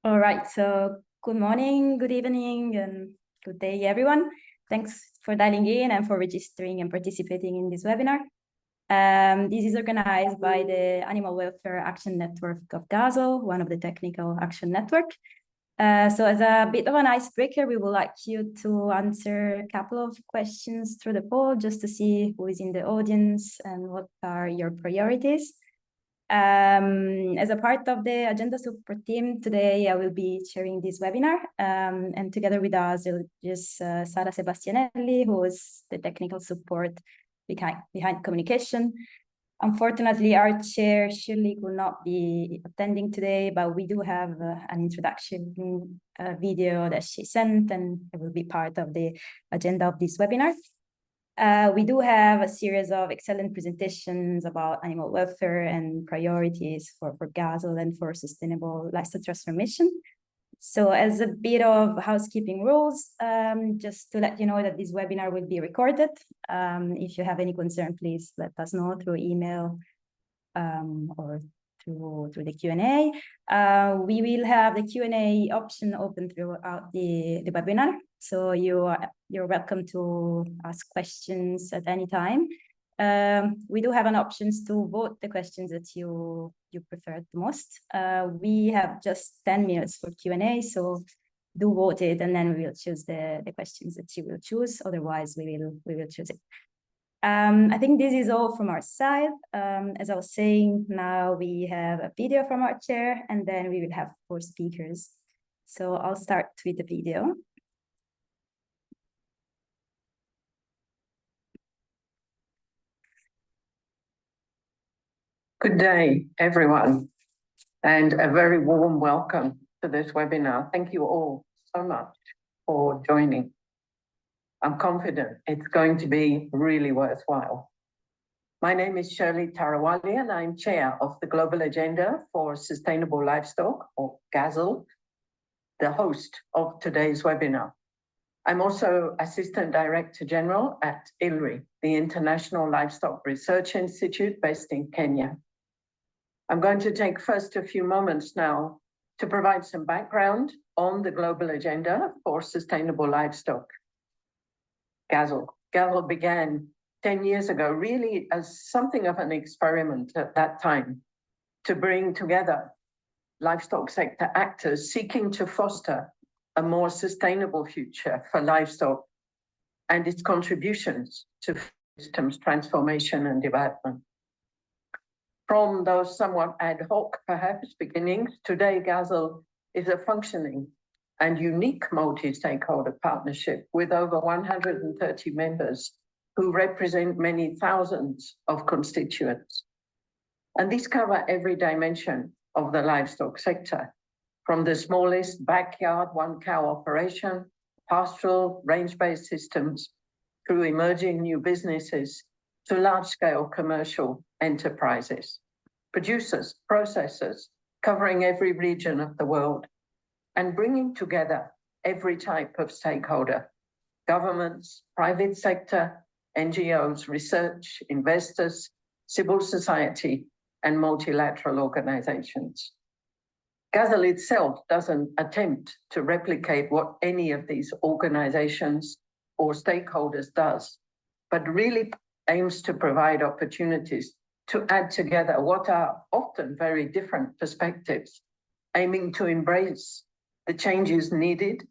All right, so good morning, good evening, and good day, everyone. Thanks for dialing in and for registering and participating in this webinar. This is organized by the Animal Welfare Action Network of GASL, one of the technical action network. So as a bit of an icebreaker, we would like you to answer a couple of questions through the poll just to see who is in the audience and what are your priorities. As a part of the agenda support team, today I will be chairing this webinar, and together with us is Sara Sebastianelli, who is the technical support behind communication. Unfortunately, our chair, Shirley, will not be attending today, but we do have an introduction video that she sent, and it will be part of the agenda of this webinar. We do have a series of excellent presentations about animal welfare and priorities for GASL and for sustainable livestock transformation. So as a bit of housekeeping rules, just to let you know that this webinar will be recorded. If you have any concern, please let us know through email or through the Q&A. We will have the Q&A option open throughout the webinar. So you're welcome to ask questions at any time. We do have an options to vote the questions that you prefer the most. We have just 10 minutes for Q&A, so do vote it, and then we will choose the questions that you will choose. Otherwise, we will choose it. I think this is all from our side. As I was saying, now we have a video from our chair, and then we will have 4 speakers. So I'll start with the video. Good day, everyone, and a very warm welcome to this webinar. Thank you all so much for joining. I'm confident it's going to be really worthwhile. My name is Shirley Tarawali, and I'm chair of the Global Agenda for Sustainable Livestock, or GASL, the host of today's webinar. I'm also Assistant Director General at ILRI, the International Livestock Research Institute based in Kenya. I'm going to take first a few moments now to provide some background on the Global Agenda for Sustainable Livestock. GASL began 10 years ago really as something of an experiment at that time to bring together livestock sector actors seeking to foster a more sustainable future for livestock and its contributions to systems transformation and development. From those somewhat ad hoc, perhaps, beginnings, today GASL is a functioning and unique multi-stakeholder partnership with over 130 members who represent many thousands of constituents. And these cover every dimension of the livestock sector, from the smallest backyard one-cow operation, pastoral range-based systems, through emerging new businesses, to large-scale commercial enterprises, producers, processors, covering every region of the world, and bringing together every type of stakeholder: governments, private sector, NGOs, research, investors, civil society, and multilateral organizations. GASL itself doesn't attempt to replicate what any of these organizations or stakeholders does, but really aims to provide opportunities to add together what are often very different perspectives, aiming to embrace the changes needed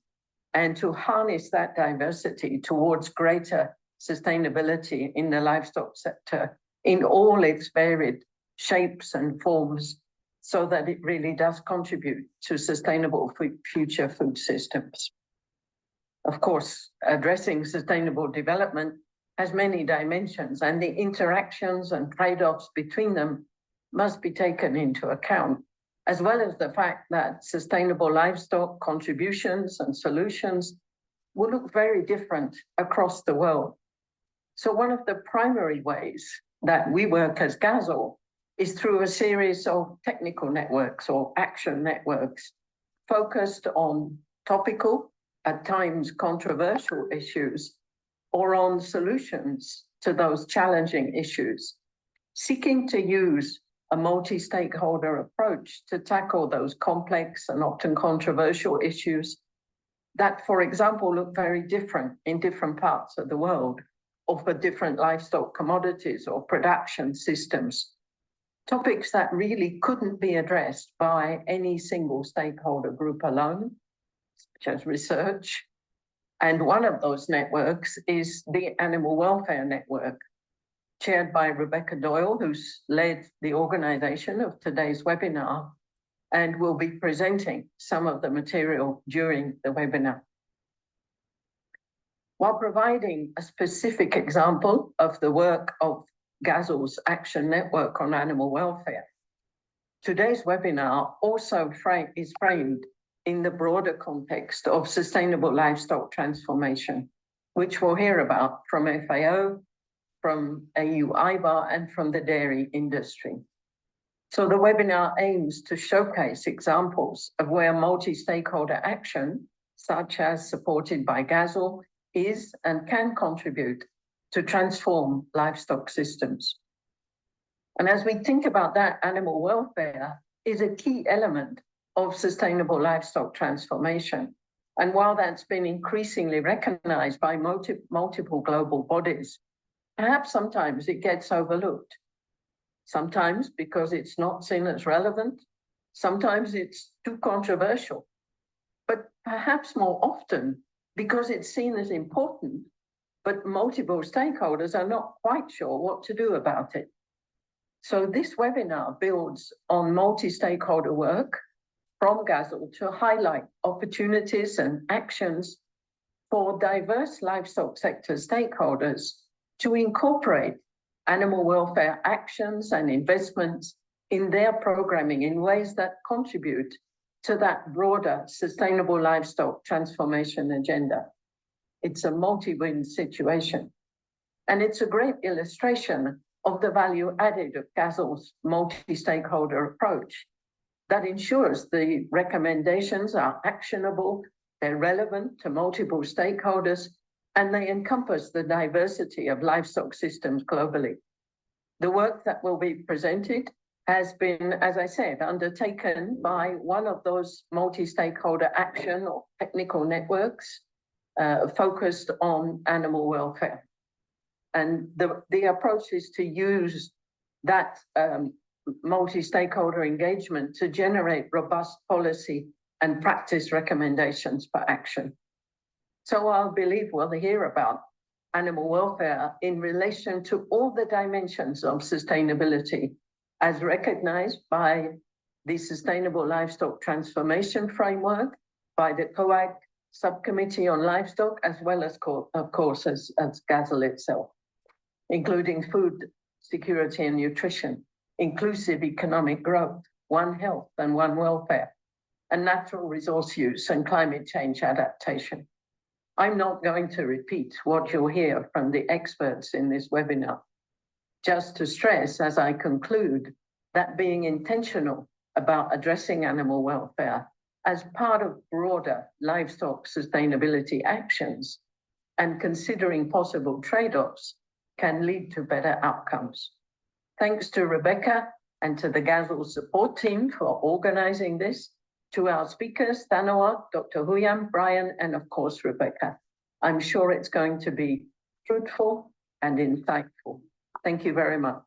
and to harness that diversity towards greater sustainability in the livestock sector in all its varied shapes and forms, so that it really does contribute to sustainable future food systems. Of course, addressing sustainable development has many dimensions, and the interactions and trade-offs between them must be taken into account, as well as the fact that sustainable livestock contributions and solutions will look very different across the world. So one of the primary ways that we work as GASL is through a series of technical networks or action networks focused on topical, at times controversial issues, or on solutions to those challenging issues, seeking to use a multi-stakeholder approach to tackle those complex and often controversial issues that, for example, look very different in different parts of the world, or for different livestock commodities or production systems. Topics that really couldn't be addressed by any single stakeholder group alone, such as research. And one of those networks is the Animal Welfare Network, chaired by Rebecca Doyle, who's led the organization of today's webinar and will be presenting some of the material during the webinar. While providing a specific example of the work of GASL's Action Network on Animal Welfare, today's webinar also is framed in the broader context of sustainable livestock transformation, which we'll hear about from FAO, from AU-IBAR, and from the dairy industry. So the webinar aims to showcase examples of where multi-stakeholder action, such as supported by GASL, is and can contribute to transform livestock systems. And as we think about that, animal welfare is a key element of sustainable livestock transformation. And while that's been increasingly recognized by multiple global bodies, perhaps sometimes it gets overlooked. Sometimes because it's not seen as relevant, sometimes it's too controversial, but perhaps more often because it's seen as important, but multiple stakeholders are not quite sure what to do about it. So this webinar builds on multi-stakeholder work from GASL to highlight opportunities and actions for diverse livestock sector stakeholders to incorporate animal welfare actions and investments in their programming in ways that contribute to that broader sustainable livestock transformation agenda. It's a multi-win situation. And it's a great illustration of the value added of GASL's multi-stakeholder approach that ensures the recommendations are actionable, they're relevant to multiple stakeholders, and they encompass the diversity of livestock systems globally. The work that will be presented has been, as I said, undertaken by one of those multi-stakeholder action or technical networks focused on animal welfare. And the approach is to use that multi-stakeholder engagement to generate robust policy and practice recommendations for action. So I believe we'll hear about animal welfare in relation to all the dimensions of sustainability as recognized by the Sustainable Livestock Transformation Framework, by the COAG Subcommittee on Livestock, as well as, of course, as GASL itself, including food security and nutrition, inclusive economic growth, One Health and One Welfare, and natural resource use and climate change adaptation. I'm not going to repeat what you'll hear from the experts in this webinar, just to stress as I conclude that being intentional about addressing animal welfare as part of broader livestock sustainability actions and considering possible trade-offs can lead to better outcomes. Thanks to Rebecca and to the GASL support team for organizing this, to our speakers, Thanawat, Dr. Huyam, Brian, and of course, Rebecca. I'm sure it's going to be fruitful and insightful. Thank you very much.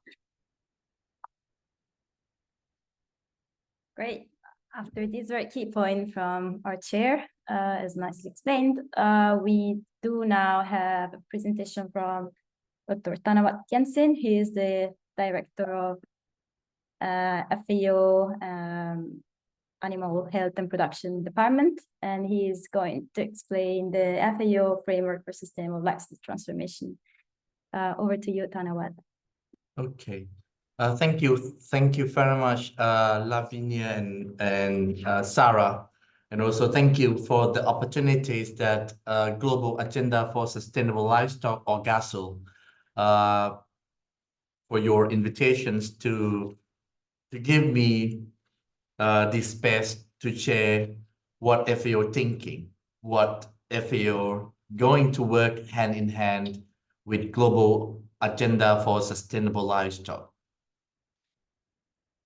Great. After this very key point from our chair, as nicely explained, we do now have a presentation from Dr. Thanawat Jensen. He is the director of FAO Animal Health and Production Department, and he is going to explain the FAO framework for sustainable livestock transformation. Over to you, Thanawat. Okay. Thank you very much, Lavinia and Sarah, and also thank you for the opportunities that Global Agenda for Sustainable Livestock, or GASL, for your invitations to give me this space to share what FAO thinking, what FAO going to work hand in hand with global agenda for sustainable livestock.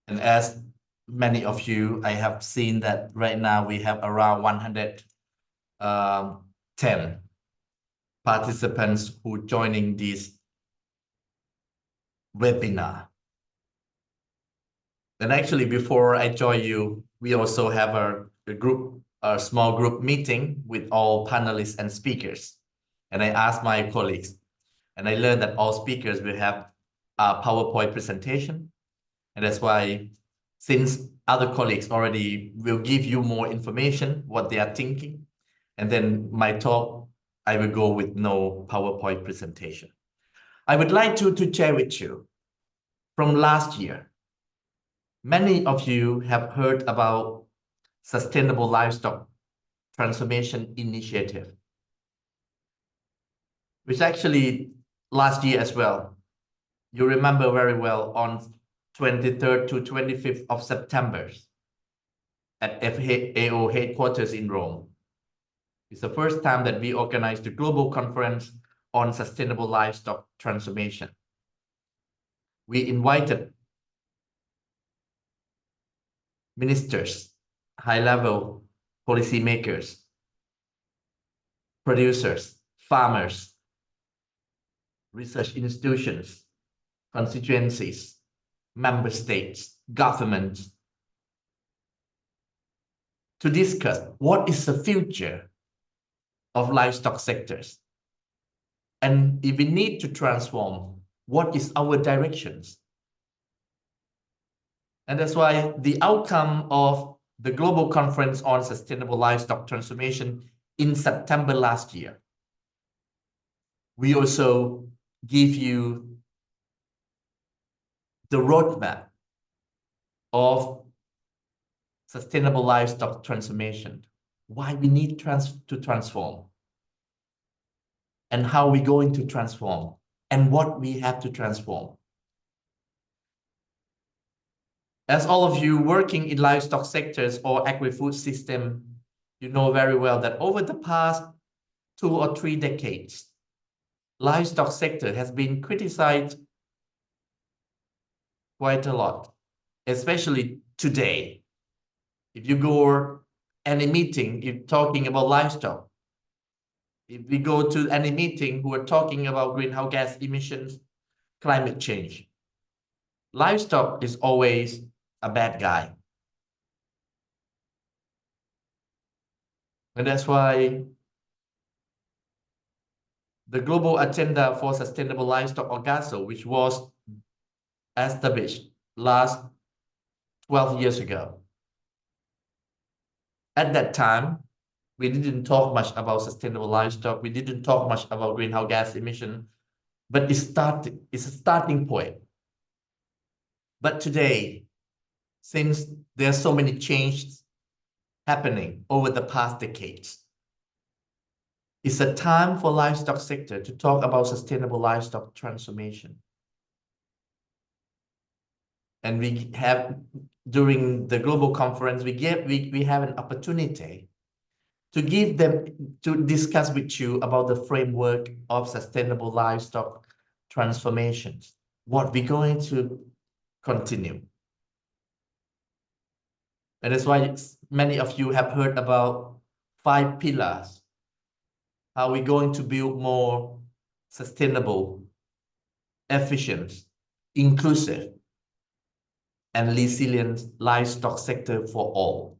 And as many of you, I have seen that right now we have around 110 participants who joining this webinar. And actually, before I join you, we also have a small group meeting with all panelists and speakers. And I asked my colleagues, and I learned that all speakers will have a PowerPoint presentation. And that's why, since other colleagues already will give you more information, what they are thinking, and then my talk, I will go with no PowerPoint presentation. I would like to share with you from last year. Many of you have heard about Sustainable Livestock Transformation Initiative, which actually last year as well. You remember very well on 23rd to 25th of September at FAO headquarters in Rome. It's the first time that we organized a global conference on sustainable livestock transformation. We invited ministers, high-level policymakers, producers, farmers, research institutions, constituencies, member states, governments, to discuss what is the future of livestock sectors. And if we need to transform, what is our directions? And that's why the outcome of the Global Conference on Sustainable Livestock Transformation in September last year, we also give you the roadmap of sustainable livestock transformation, why we need to transform, and how we're going to transform, and what we have to transform. As all of you working in livestock sectors or agri-food system, you know very well that over the past 2 or 3 decades, livestock sector has been criticized quite a lot, especially today. If you go any meeting, you're talking about livestock. If we go to any meeting who are talking about greenhouse gas emissions, climate change, livestock is always a bad guy. And that's why the Global Agenda for Sustainable Livestock, or GASL, which was established last 12 years ago. At that time, we didn't talk much about sustainable livestock. We didn't talk much about greenhouse gas emission, but it's a starting point. But today, since there's so many changes happening over the past decades, it's a time for livestock sector to talk about sustainable livestock transformation. And we have, during the global conference, we have an opportunity to discuss with you about the framework of sustainable livestock transformations, what we're going to continue. And that's why many of you have heard about 5 pillars, how we're going to build more sustainable, efficient, inclusive, and resilient livestock sector for all.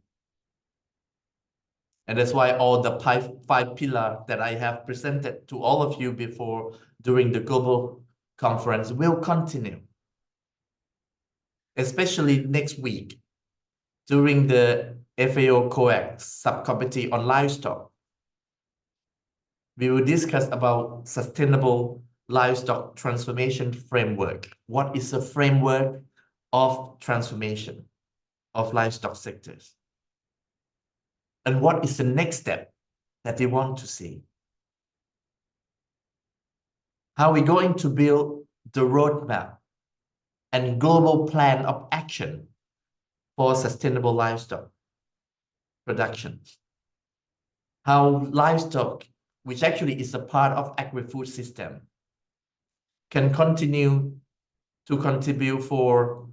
And that's why all the 5 pillars that I have presented to all of you before during the global conference will continue. Especially next week, during the FAO COAX subcommittee on livestock, we will discuss about sustainable livestock transformation framework. What is the framework of transformation of livestock sectors? And what is the next step that we want to see? How are we going to build the roadmap and global plan of action for sustainable livestock productions? How livestock which actually is a part of agri-food system, can continue to contribute for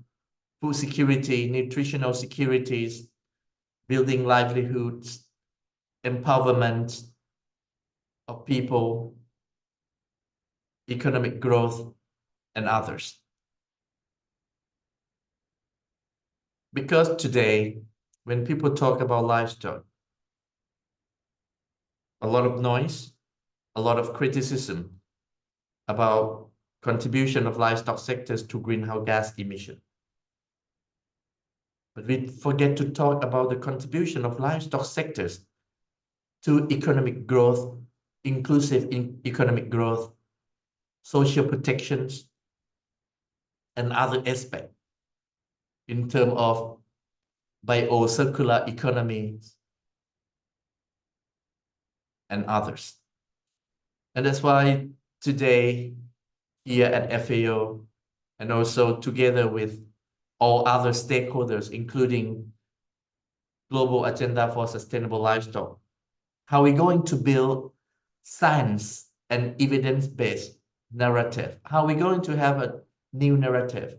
food security, nutritional securities, building livelihoods, empowerment of people, economic growth, and others. Because today, when people talk about livestock, a lot of noise, a lot of criticism about contribution of livestock sectors to greenhouse gas emission. But we forget to talk about the contribution of livestock sectors to economic growth, inclusive economic growth, social protections, and other aspects in terms of bio-circular economies and others. And that's why today here at FAO, and also together with all other stakeholders, including Global Agenda for Sustainable Livestock, how are we going to build science and evidence-based narrative? How are we going to have a new narrative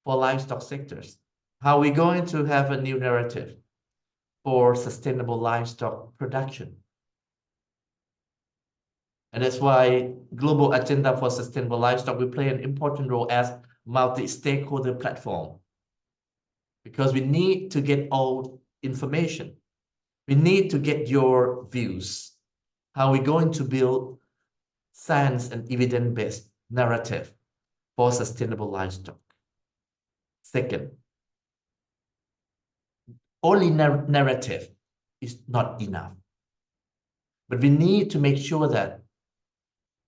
for livestock sectors? How are we going to have a new narrative for sustainable livestock production? And that's why Global Agenda for Sustainable Livestock will play an important role as multi-stakeholder platform. Because we need to get all information. We need to get your views. How are we going to build science and evidence-based narrative for sustainable livestock? Second, only narrative is not enough. But we need to make sure that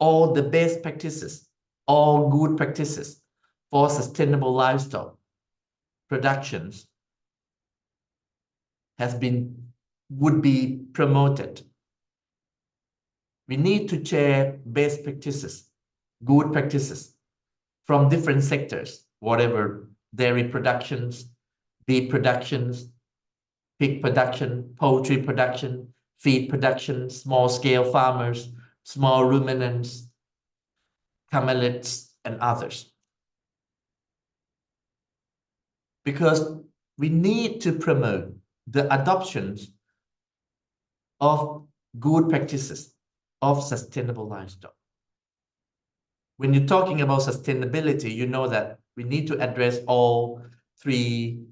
all the best practices, all good practices for sustainable livestock productions would be promoted. We need to share best practices, good practices from different sectors, whatever dairy productions, beef productions, pig production, poultry production, feed production, small-scale farmers, small ruminants, camelids, and others. Because we need to promote the adoptions of good practices of sustainable livestock. When you're talking about sustainability, you know that we need to address all three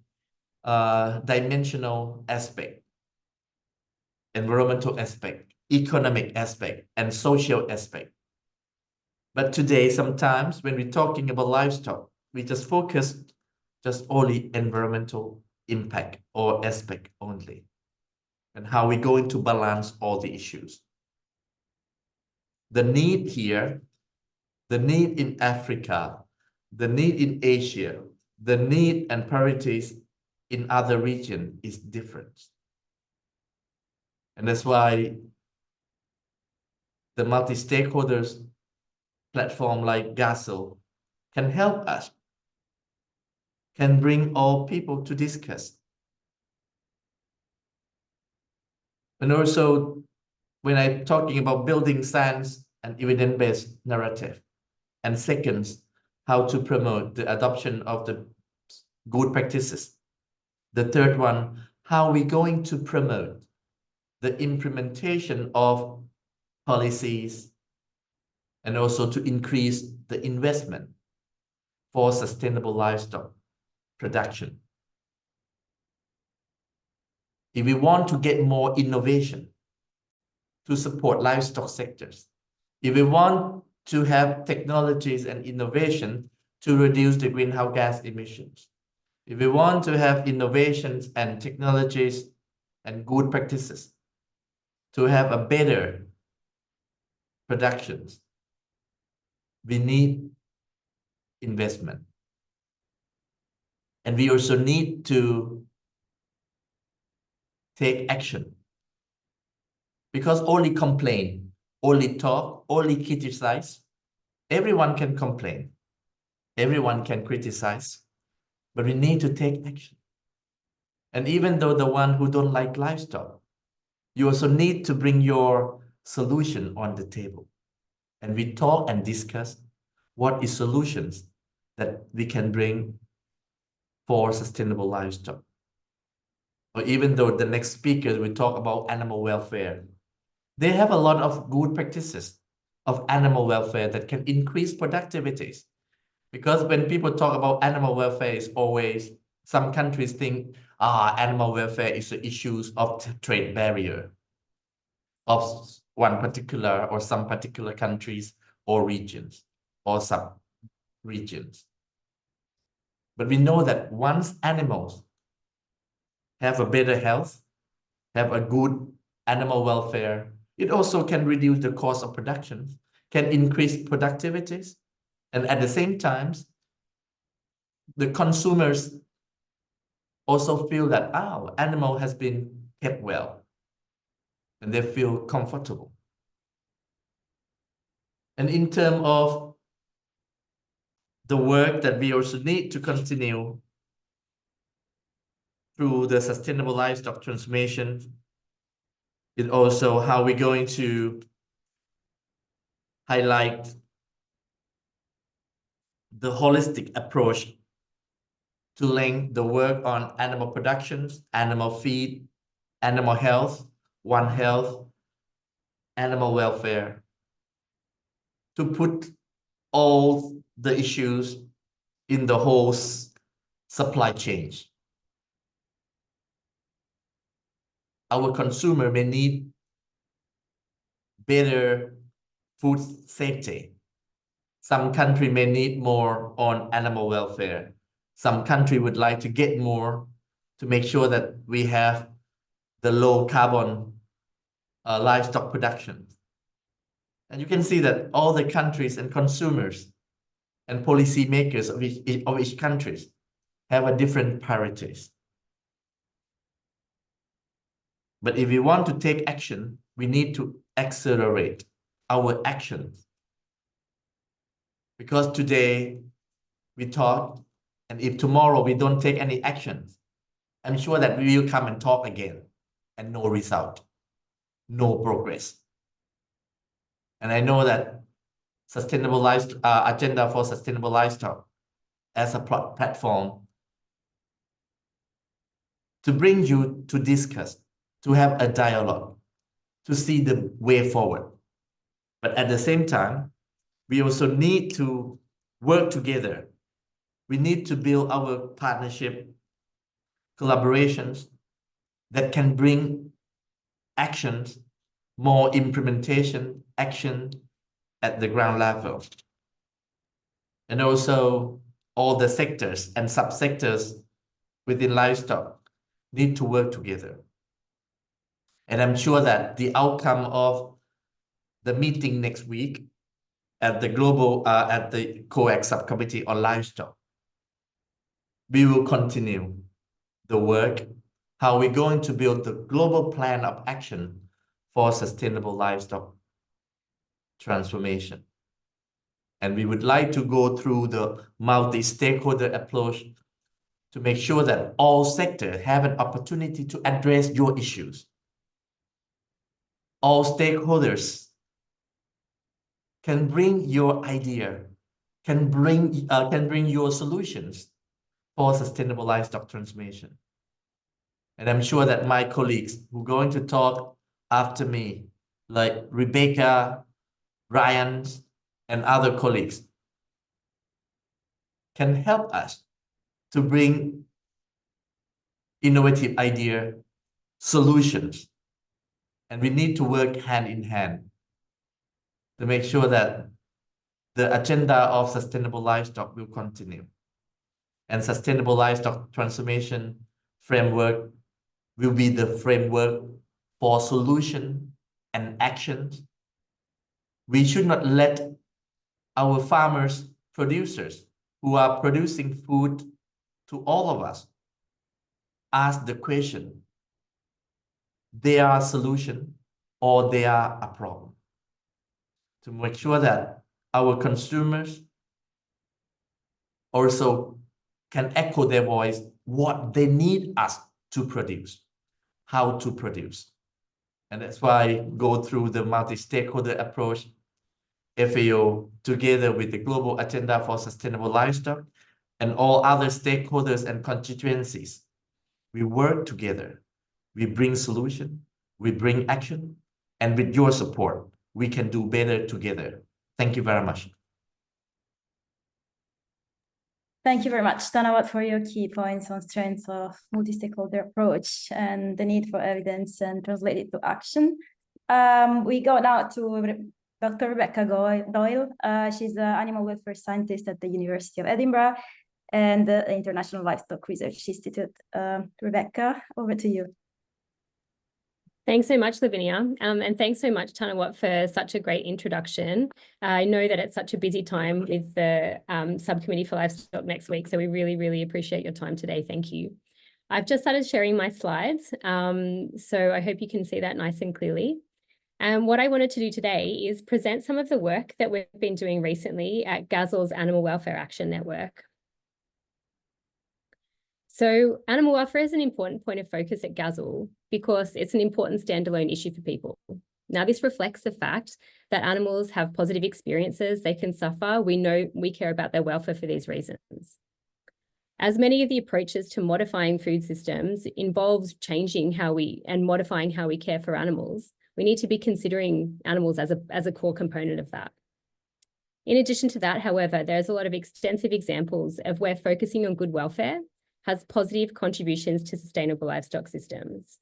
dimensional aspects: environmental aspect, economic aspect, and social aspect. But today, sometimes when we're talking about livestock, we just focus only environmental impact or aspect only, and how we're going to balance all the issues. The need here, the need in Africa, the need in Asia, the need and priorities in other regions is different. And that's why the multi-stakeholders platform like GASL can help us, can bring all people to discuss. And also, when I'm talking about building science and evidence-based narrative, and second, how to promote the adoption of the good practices. The third one, how are we going to promote the implementation of policies and also to increase the investment for sustainable livestock production. If we want to get more innovation to support livestock sectors, if we want to have technologies and innovation to reduce the greenhouse gas emissions, if we want to have innovations and technologies and good practices to have a better productions, we need investment. And we also need to take action. Because only complain, only talk, only criticize, everyone can complain, everyone can criticize, but we need to take action. And even though the one who don't like livestock, you also need to bring your solution on the table. And we talk and discuss what is solutions that we can bring for sustainable livestock. Or even though the next speakers will talk about animal welfare, they have a lot of good practices of animal welfare that can increase productivities. Because when people talk about animal welfare, it's always, some countries think, animal welfare is the issues of trade barrier of one particular or some particular countries or regions or sub-regions. But we know that once animals have a better health, have a good animal welfare, it also can reduce the cost of production, can increase productivities, and at the same time, the consumers also feel that, animal has been kept well, and they feel comfortable. And in terms of the work that we also need to continue through the sustainable livestock transformation, is also how we're going to highlight the holistic approach to link the work on animal productions, animal feed, animal health, One Health, animal welfare, to put all the issues in the whole supply chain. Our consumer may need better food safety. Some country may need more on animal welfare. Some country would like to get more to make sure that we have the low carbon livestock production. And you can see that all the countries and consumers and policy makers of each country have a different priorities. But if we want to take action, we need to accelerate our actions. Because today we talk, and if tomorrow we don't take any actions, I'm sure that we will come and talk again and no result, no progress. And I know that sustainable livestock, agenda for sustainable livestock as a platform to bring you to discuss, to have a dialogue, to see the way forward. But at the same time, we also need to work together. We need to build our partnership, collaborations that can bring actions, more implementation, action at the ground level. And also all the sectors and subsectors within livestock need to work together. And I'm sure that the outcome of the meeting next week at the at the COAC subcommittee on livestock, we will continue the work, how we're going to build the global plan of action for sustainable livestock transformation. And we would like to go through the multi-stakeholder approach to make sure that all sectors have an opportunity to address your issues. All stakeholders can bring your idea, can bring your solutions for sustainable livestock transformation. And I'm sure that my colleagues who are going to talk after me, like Rebecca, Ryan, and other colleagues, can help us to bring innovative idea, solutions. And we need to work hand in hand to make sure that the agenda of sustainable livestock will continue. And sustainable livestock transformation framework will be the framework for solution and actions. We should not let our farmers, producers who are producing food to all of us ask the question, they are a solution or they are a problem. To make sure that our consumers also can echo their voice, what they need us to produce, how to produce. And that's why go through the multi-stakeholder approach, FAO, together with the Global Agenda for Sustainable Livestock and all other stakeholders and constituencies. We work together. We bring solution, we bring action, and with your support, we can do better together. Thank you very much. Thank you very much, Tanawat, for your key points on strengths of multi-stakeholder approach and the need for evidence and translate it to action. We go now to Dr. Rebecca Doyle. She's an animal welfare scientist at the University of Edinburgh and the International Livestock Research Institute. Rebecca, over to you. Thanks so much, Lavinia. And thanks so much, Tanawat, for such a great introduction. I know that it's such a busy time with the Subcommittee for Livestock next week, so we really, really appreciate your time today. Thank you. I've just started sharing my slides, so I hope you can see that nice and clearly. And what I wanted to do today is present some of the work that we've been doing recently at GASL's Animal Welfare Action Network. So animal welfare is an important point of focus at GASL because it's an important standalone issue for people. Now, this reflects the fact that animals have positive experiences, they can suffer. We know we care about their welfare for these reasons. As many of the approaches to modifying food systems involves changing and modifying how we care for animals, we need to be considering animals as a core component of that. In addition to that, however, there's a lot of extensive examples of where focusing on good welfare has positive contributions to sustainable livestock systems.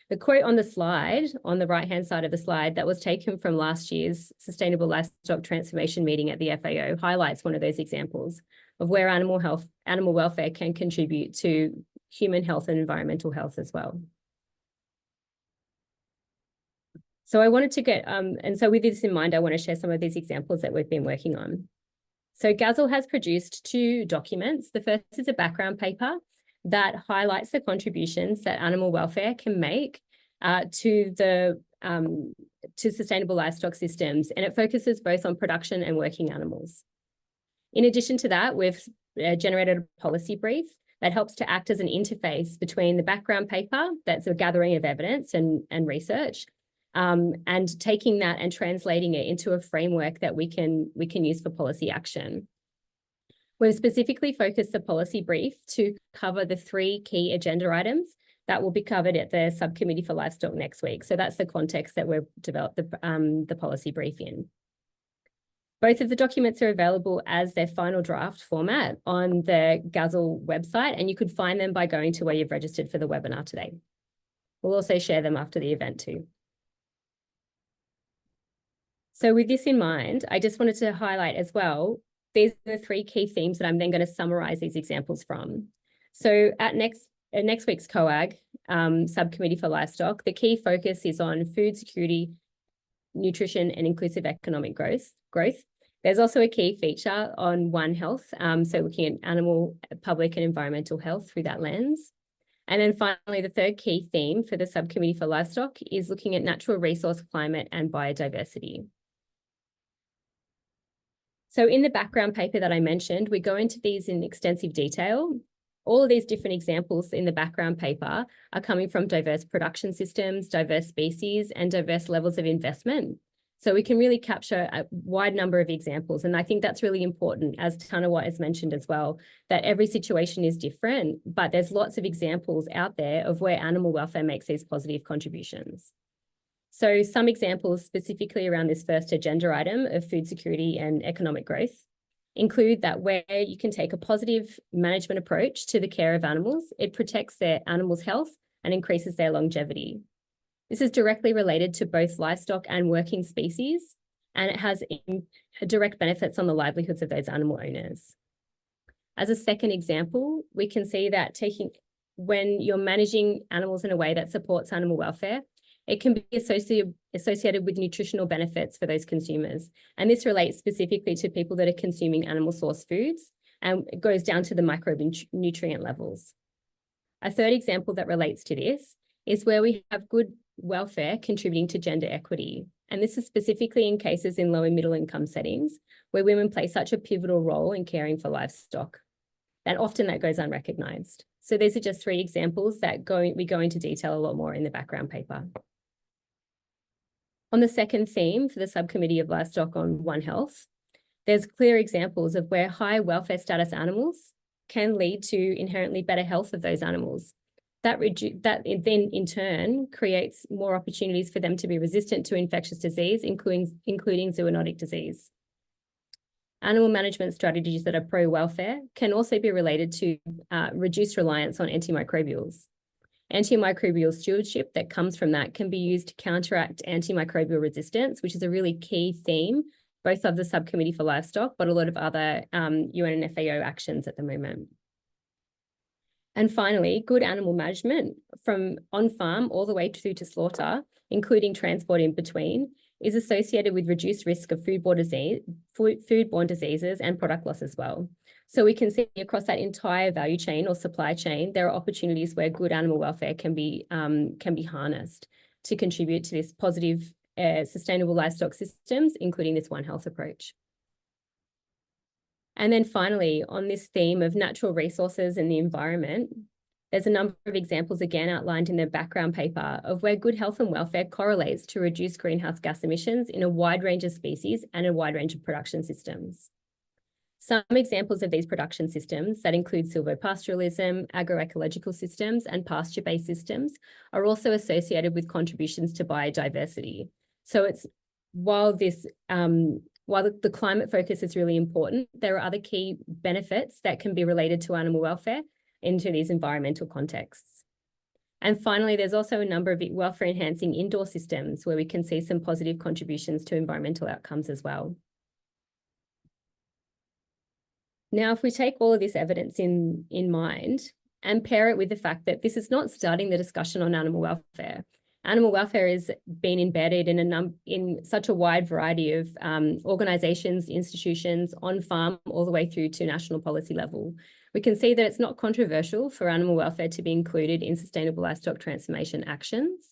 The quote on the slide, on the right-hand side of the slide, that was taken from last year's Sustainable Livestock Transformation meeting at the FAO highlights one of those examples of where animal welfare can contribute to human health and environmental health as well. So I wanted to get, and so with this in mind, I want to share some of these examples that we've been working on. So GASL has produced 2 documents. The first is a background paper that highlights the contributions that animal welfare can make to sustainable livestock systems, and it focuses both on production and working animals. In addition to that, we've generated a policy brief that helps to act as an interface between the background paper, that's a gathering of evidence and research, and taking that and translating it into a framework that we can use for policy action. We've specifically focused the policy brief to cover the 3 key agenda items that will be covered at the Subcommittee for Livestock next week. So that's the context that we've developed the policy brief in. Both of the documents are available as their final draft format on the GASL website, and you could find them by going to where you've registered for the webinar today. We'll also share them after the event too. So with this in mind, I just wanted to highlight as well, these are the 3 key themes that I'm then going to summarize these examples from. So at next week's COAG, Subcommittee for Livestock, the key focus is on food security, nutrition, and inclusive economic growth. There's also a key feature on One Health, so looking at animal, public, and environmental health through that lens. And then finally, the 3rd key theme for the Subcommittee for Livestock is looking at natural resource, climate, and biodiversity. So in the background paper that I mentioned, we go into these in extensive detail. All of these different examples in the background paper are coming from diverse production systems, diverse species, and diverse levels of investment. So we can really capture a wide number of examples. And I think that's really important, as Tanawat has mentioned as well, that every situation is different, but there's lots of examples out there of where animal welfare makes these positive contributions. So some examples specifically around this first agenda item of food security and economic growth include that where you can take a positive management approach to the care of animals, it protects their animals' health and increases their longevity. This is directly related to both livestock and working species, and it has direct benefits on the livelihoods of those animal owners. As a second example, we can see that when you're managing animals in a way that supports animal welfare, it can be associated with nutritional benefits for those consumers. And this relates specifically to people that are consuming animal source foods, and it goes down to the micronutrient levels. A third example that relates to this is where we have good welfare contributing to gender equity. And this is specifically in cases in low and middle income settings where women play such a pivotal role in caring for livestock. And often that goes unrecognised. So these are just 3 examples that we go into detail a lot more in the background paper. On the second theme for the Subcommittee of Livestock on One Health, there's clear examples of where high welfare status animals can lead to inherently better health of those animals. That then in turn creates more opportunities for them to be resistant to infectious disease, including zoonotic disease. Animal management strategies that are pro-welfare can also be related to reduced reliance on antimicrobials. Antimicrobial stewardship that comes from that can be used to counteract antimicrobial resistance, which is a really key theme, both of the Subcommittee for Livestock, but a lot of other UN and FAO actions at the moment. And finally, good animal management from on-farm all the way through to slaughter, including transport in between, is associated with reduced risk of foodborne diseases and product loss as well. So we can see across that entire value chain or supply chain, there are opportunities where good animal welfare can be harnessed to contribute to this positive sustainable livestock systems, including this One Health approach. And then finally, on this theme of natural resources and the environment, there's a number of examples again outlined in the background paper of where good health and welfare correlates to reduce greenhouse gas emissions in a wide range of species and a wide range of production systems. Some examples of these production systems that include silvopastoralism, agroecological systems, and pasture-based systems are also associated with contributions to biodiversity. So it's while the climate focus is really important, there are other key benefits that can be related to animal welfare into these environmental contexts. And finally, there's also a number of welfare enhancing indoor systems where we can see some positive contributions to environmental outcomes as well. Now, if we take all of this evidence in mind and pair it with the fact that this is not starting the discussion on animal welfare. Animal welfare has been embedded in such a wide variety of organisations, institutions, on farm, all the way through to national policy level. We can see that it's not controversial for animal welfare to be included in sustainable livestock transformation actions.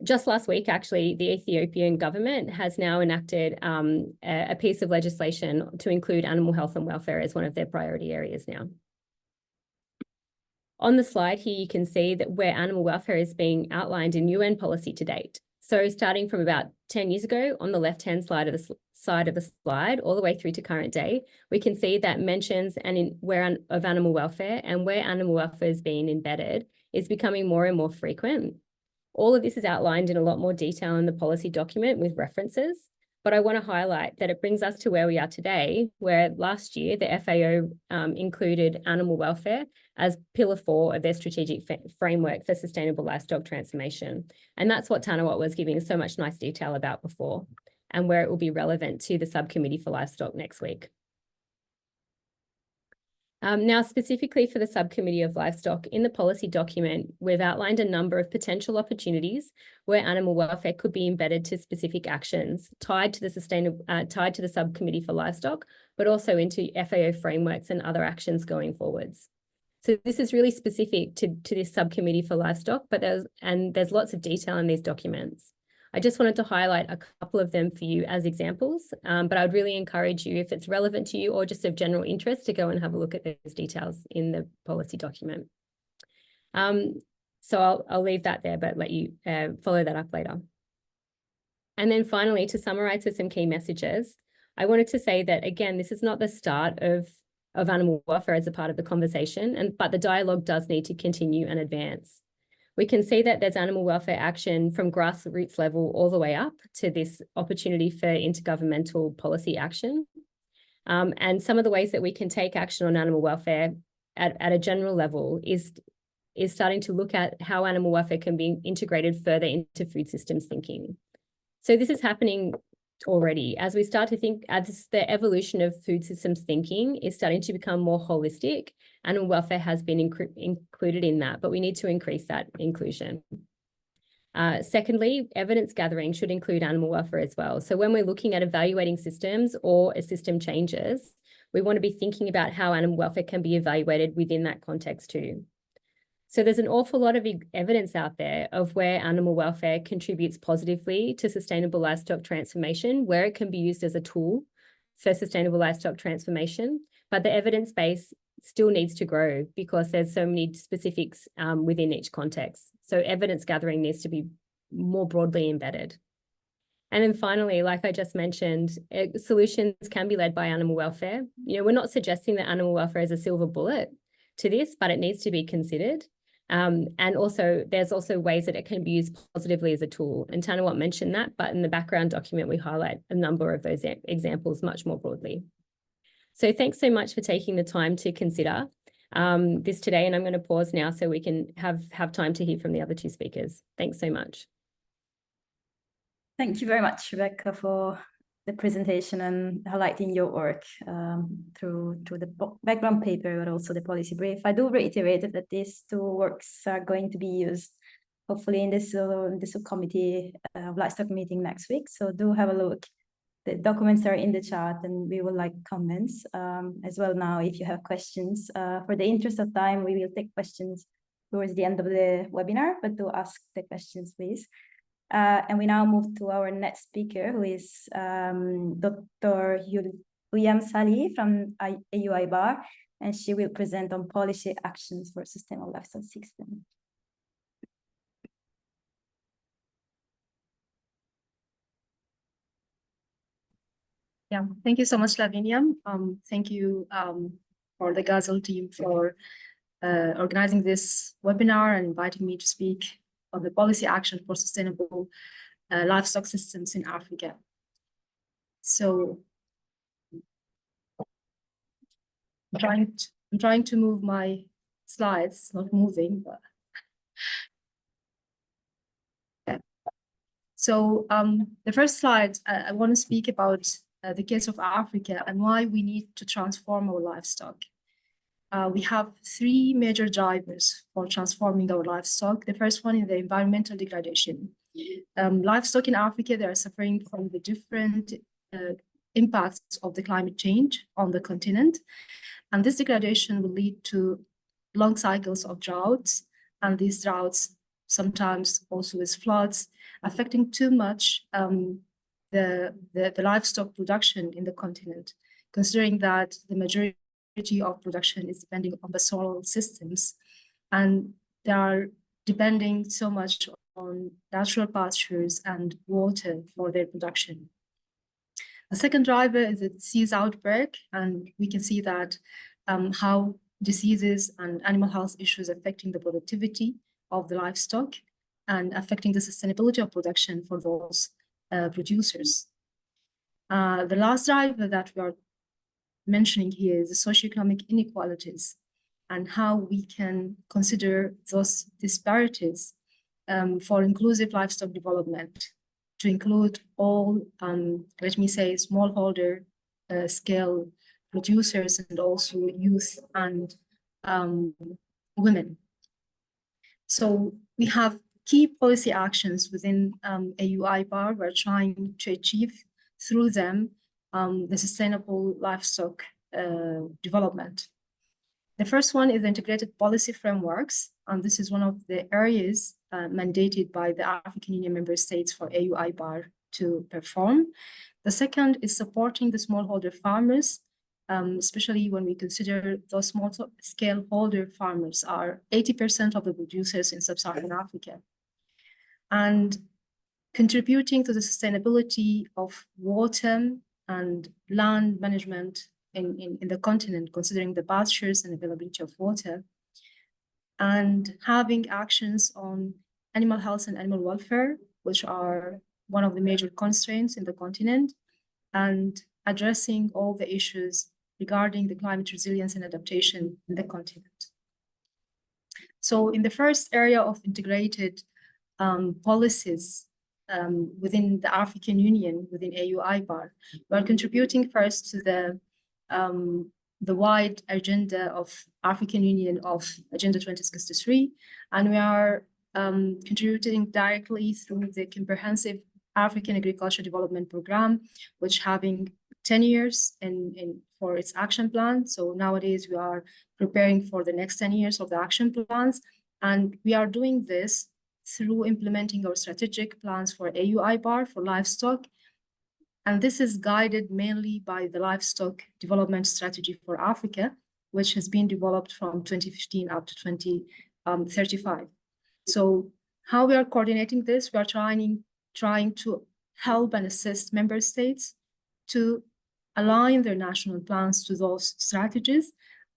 Just last week, actually, the Ethiopian government has now enacted a piece of legislation to include animal health and welfare as one of their priority areas now. On the slide here, you can see that where animal welfare is being outlined in UN policy to date. So starting from about 10 years ago on the left-hand side of the slide, all the way through to current day, we can see that mentions of animal welfare and where animal welfare is being embedded is becoming more and more frequent. All of this is outlined in a lot more detail in the policy document with references, but I want to highlight that it brings us to where we are today, where last year the FAO included animal welfare as pillar 4 of their strategic framework for sustainable livestock transformation. And that's what Tanawat was giving us so much nice detail about before, and where it will be relevant to the Subcommittee for Livestock next week. Now, specifically for the Subcommittee of Livestock, in the policy document, we've outlined a number of potential opportunities where animal welfare could be embedded to specific actions tied to the Subcommittee for Livestock, but also into FAO frameworks and other actions going forwards. So this is really specific to this Subcommittee for Livestock, but there's lots of detail in these documents. I just wanted to highlight a couple of them for you as examples, but I would really encourage you, if it's relevant to you or just of general interest, to go and have a look at those details in the policy document. So I'll leave that there, but let you follow that up later. And then finally, to summarize with some key messages, I wanted to say that, again, this is not the start of animal welfare as a part of the conversation, but the dialogue does need to continue and advance. We can see that there's animal welfare action from grassroots level all the way up to this opportunity for intergovernmental policy action. And some of the ways that we can take action on animal welfare at a general level is starting to look at how animal welfare can be integrated further into food systems thinking. So this is happening already as we start to think, as the evolution of food systems thinking is starting to become more holistic. Animal welfare has been included in that, but we need to increase that inclusion. Secondly, evidence gathering should include animal welfare as well. So when we're looking at evaluating systems or a system changes, we want to be thinking about how animal welfare can be evaluated within that context too. So there's an awful lot of evidence out there of where animal welfare contributes positively to sustainable livestock transformation, where it can be used as a tool for sustainable livestock transformation, but the evidence base still needs to grow because there's so many specifics within each context. So evidence gathering needs to be more broadly embedded. And then finally, like I just mentioned, solutions can be led by animal welfare. We're not suggesting that animal welfare is a silver bullet to this, but it needs to be considered. And also, there's also ways that it can be used positively as a tool. And Tanawat mentioned that, but in the background document, we highlight a number of those examples much more broadly. So thanks so much for taking the time to consider this today. And I'm going to pause now so we can have time to hear from the other two speakers. Thanks so much. Thank you very much, Rebecca, for the presentation and highlighting your work through the background paper, but also the policy brief. I do reiterate that these two works are going to be used, hopefully, in the subcommittee livestock meeting next week. So do have a look. The documents are in the chat, and we would like comments as well now if you have questions. For the interest of time, we will take questions towards the end of the webinar, but do ask the questions, please. And we now move to our next speaker, who is Dr. Uyam Salih from AU-IBAR, and she will present on policy actions for sustainable livestock system. Yeah, thank you so much, Lavinia. Thank you for the GASL team for organizing this webinar and inviting me to speak on the policy action for sustainable livestock systems in Africa. So I'm trying to move my slides. It's not moving, but yeah. So the first slide, I want to speak about the case of Africa and why we need to transform our livestock. We have three major drivers for transforming our livestock. The first one is the environmental degradation. Livestock in Africa, they are suffering from the different impacts of the climate change on the continent. And this degradation will lead to long cycles of droughts. And these droughts sometimes also with floods, affecting too much the livestock production in the continent, considering that the majority of production is depending on the soil systems, and they are depending so much on natural pastures and water for their production. The second driver is the disease outbreak, and we can see that how diseases and animal health issues affecting the productivity of the livestock and affecting the sustainability of production for those producers. The last driver that we are mentioning here is the socioeconomic inequalities and how we can consider those disparities for inclusive livestock development to include all, let me say, smallholder scale producers and also youth and women. So we have key policy actions within AU-IBAR we're trying to achieve through them the sustainable livestock development. The first one is integrated policy frameworks, and this is one of the areas mandated by the African Union member states for AU-IBAR to perform. The second is supporting the smallholder farmers, especially when we consider those small-scale holder farmers are 80% of the producers in sub-Saharan Africa. And contributing to the sustainability of water and land management in the continent, considering the pastures and availability of water, and having actions on animal health and animal welfare, which are one of the major constraints in the continent, and addressing all the issues regarding the climate resilience and adaptation in the continent. So in the first area of integrated policies within the African Union, within AU-IBAR, we are contributing first to the wide agenda of African Union of Agenda 2063, and we are contributing directly through the comprehensive African Agriculture Development Program, which having 10 years for its action plan. So nowadays we are preparing for the next 10 years of the action plans, and we are doing this through implementing our strategic plans for AU-IBAR for livestock. And this is guided mainly by the Livestock Development Strategy for Africa, which has been developed from 2015 up to 2035. So how we are coordinating this, we are trying to help and assist member states to align their national plans to those strategies.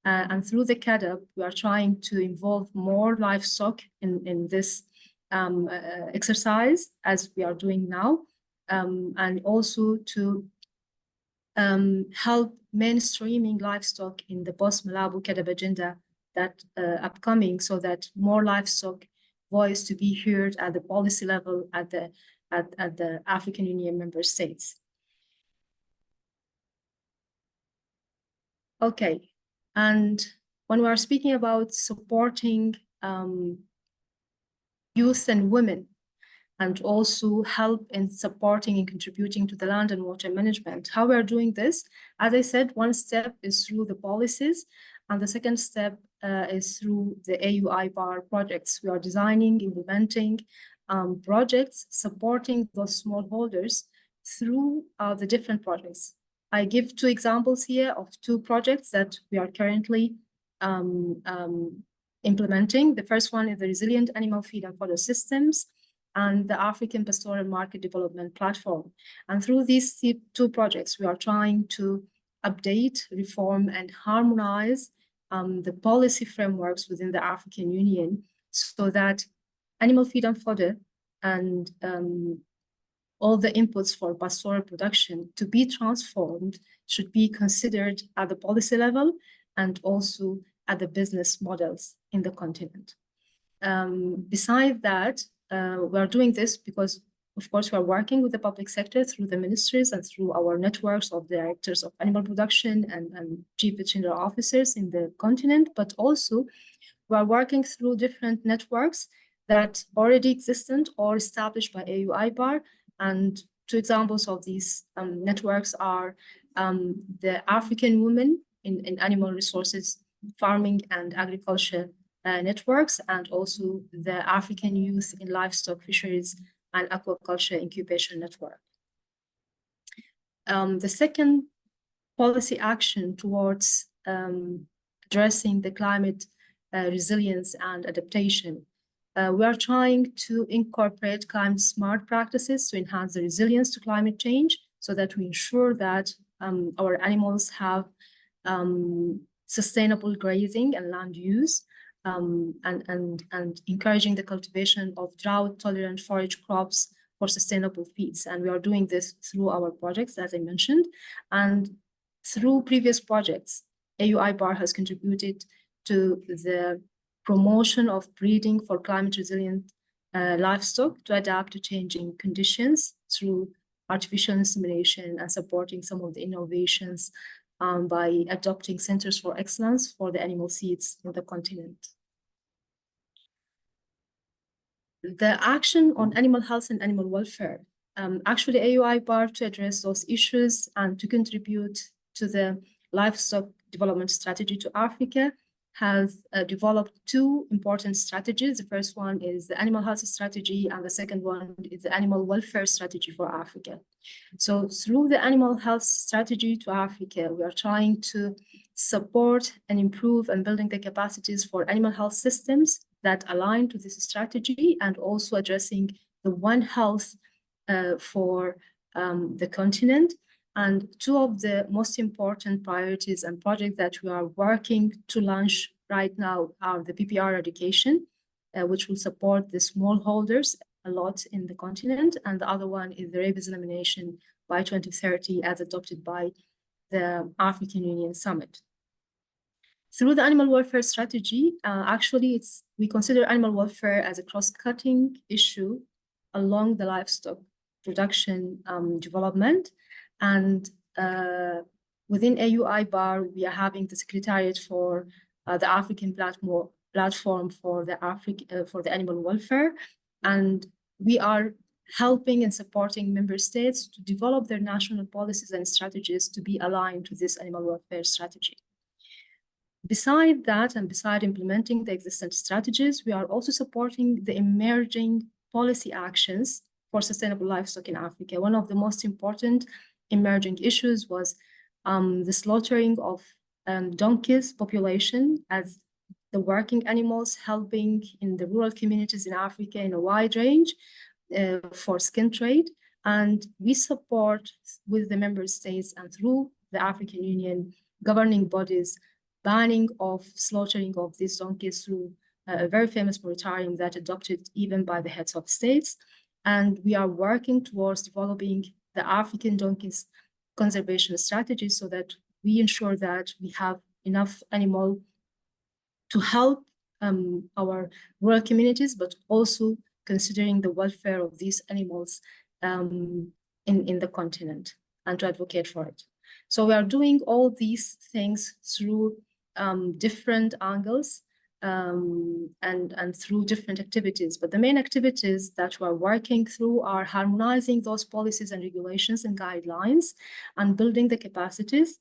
And through the CADAP, we are trying to involve more livestock in this exercise, as we are doing now, and also to help mainstreaming livestock in the post-Malabo CADAP agenda that upcoming, so that more livestock voice to be heard at the policy level at the African Union member states. Okay, and when we are speaking about supporting youth and women, and also help in supporting and contributing to the land and water management, how we are doing this, as I said, one step is through the policies, and the second step is through the AU-IBAR projects. We are designing, implementing projects, supporting those smallholders through the different projects. I give two examples here of two projects that we are currently implementing. The first one is the Resilient Animal Feed and Fodder Systems and the African Pastoral Market Development Platform. And through these two projects, we are trying to update, reform, and harmonize the policy frameworks within the African Union so that animal feed and fodder and all the inputs for pastoral production to be transformed should be considered at the policy level and also at the business models in the continent. Besides that, we are doing this because, of course, we are working with the public sector through the ministries and through our networks of directors of animal production and chief veterinary officers in the continent, but also we are working through different networks that already existent or established by AU-IBAR. And two examples of these networks are the African women in animal resources, farming and agriculture networks, and also the African youth in livestock, fisheries, and aquaculture incubation network. The second policy action towards addressing the climate resilience and adaptation, we are trying to incorporate climate smart practices to enhance the resilience to climate change so that we ensure that our animals have sustainable grazing and land use, and encouraging the cultivation of drought-tolerant forage crops for sustainable feeds. And we are doing this through our projects, as I mentioned. And through previous projects, AU-IBAR has contributed to the promotion of breeding for climate-resilient livestock to adapt to changing conditions through artificial insemination and supporting some of the innovations by adopting centers for excellence for the animal seeds in the continent. The action on animal health and animal welfare. Actually, AU-IBAR, to address those issues and to contribute to the livestock development strategy to Africa, has developed two important strategies. The first one is the animal health strategy, and the second one is the animal welfare strategy for Africa. So through the animal health strategy to Africa, we are trying to support and improve and building the capacities for animal health systems that align to this strategy, and also addressing the One Health for the continent. And two of the most important priorities and projects that we are working to launch right now are the PPR eradication, which will support the smallholders a lot in the continent. And the other one is the rabies elimination by 2030 as adopted by the African Union Summit. Through the animal welfare strategy, actually we consider animal welfare as a cross-cutting issue along the livestock production development. And within AU-IBAR, we are having the Secretariat for the African platform for the animal welfare, and we are helping and supporting member states to develop their national policies and strategies to be aligned to this animal welfare strategy. Beside that, and beside implementing the existing strategies, we are also supporting the emerging policy actions for sustainable livestock in Africa. One of the most important emerging issues was the slaughtering of donkeys population as the working animals, helping in the rural communities in Africa in a wide range for skin trade. And we support with the member states and through the African Union governing bodies banning of slaughtering of these donkeys through a very famous moratorium that adopted even by the heads of states. And we are working towards developing the African donkeys conservation strategy so that we ensure that we have enough animal to help our rural communities, but also considering the welfare of these animals in the continent and to advocate for it. So we are doing all these things through different angles and through different activities. But the main activities that we're working through are harmonizing those policies and regulations and guidelines and building the capacities,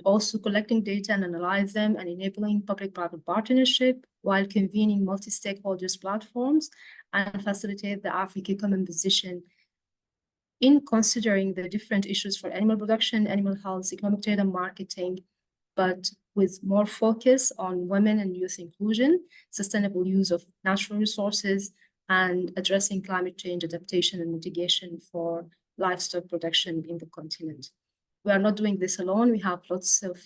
also collecting data and analyze them and enabling public-private partnership while convening multi-stakeholders platforms and facilitate the Africa common position in considering the different issues for animal production, animal health, economic trade and marketing, but with more focus on women and youth inclusion, sustainable use of natural resources, and addressing climate change adaptation and mitigation for livestock production in the continent. We are not doing this alone. We have lots of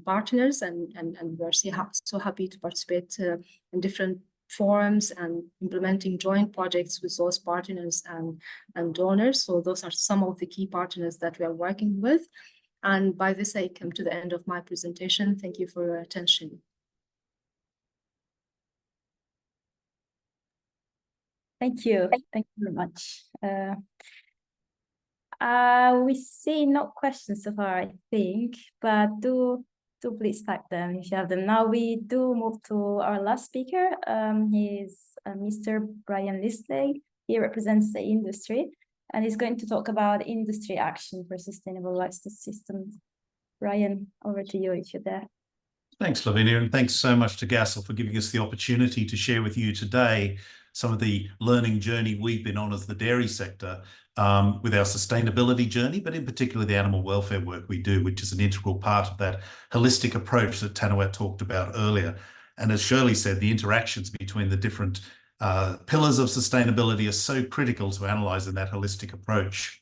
partners and we're so happy to participate in different forums and implementing joint projects with those partners and donors. So those are some of the key partners that we are working with. And by this, I come to the end of my presentation. Thank you for your attention. Thank you. Thank you very much. We see no questions so far, I think, but do please type them if you have them. Now we do move to our last speaker. He is Mr. Brian Lisley. He represents the industry and he's going to talk about industry action for sustainable livestock systems. Brian, over to you if you're there. Thanks, Lavinia, and thanks so much to GASL for giving us the opportunity to share with you today some of the learning journey we've been on as the dairy sector with our sustainability journey, but in particular the animal welfare work we do, which is an integral part of that holistic approach that Tanouat talked about earlier. And as Shirley said, the interactions between the different pillars of sustainability are so critical to analysing that holistic approach.